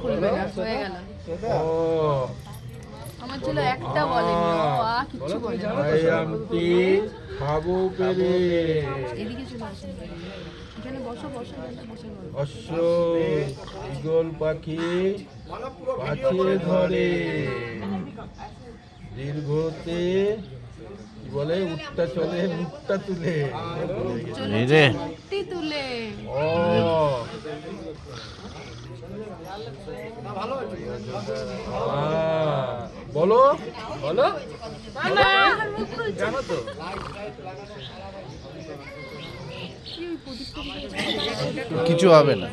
খুলবে না, হয়ে গেল। ও আমার ছেলে একটা বলেনি, ও আ কিচ্ছু বলেনি। আয়ামটি খাবো পেরে এদিকে চলে আসুন, এখানে বসো বসো বসে বলো। অশ্ব ঈগল পাখি পাছে ধরে দীর্ঘতে কি বলে উঠটা চলে মুখটা তুলে এই রে মুক্তি তুলে। ও বলো বলো জানো তো কিছু হবে না।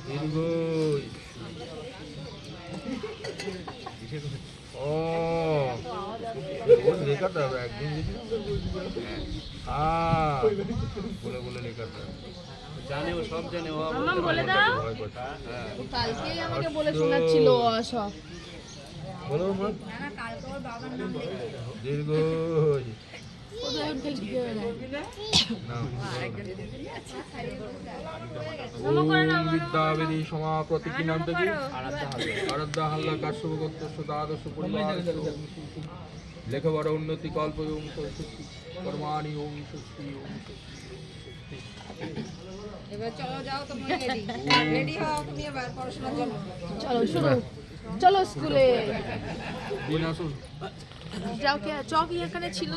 দীর্ঘই ও লেখাতে হবে একদিন বলে বলে লেখাতে হবে জানে ও সব জানে ও মামা বলে দাও, ও কালকেই আমাকে বলে শোনাচ্ছিল সব। বলো মা কালকে ওর বাবার নাম দীর্ঘই বিদ্যাবেদী সমাপ্রতি কি নাম থেকে আরাধ্যা হাল্লা কাশ্যপ গোত্রস্য দ্বাদশ পরিবার লেখাপড়া উন্নতি কল্প ওম ষষ্ঠী কর্মাণি ওম ষষ্ঠী ওম ষষ্ঠী। এবার চলো যাও, তোমরা রেডি রেডি হও তুমি এবার পড়াশোনার জন্য। চলো শুরু, চলো স্কুলে দিন আসুন যাও। কে চক এখানে ছিল।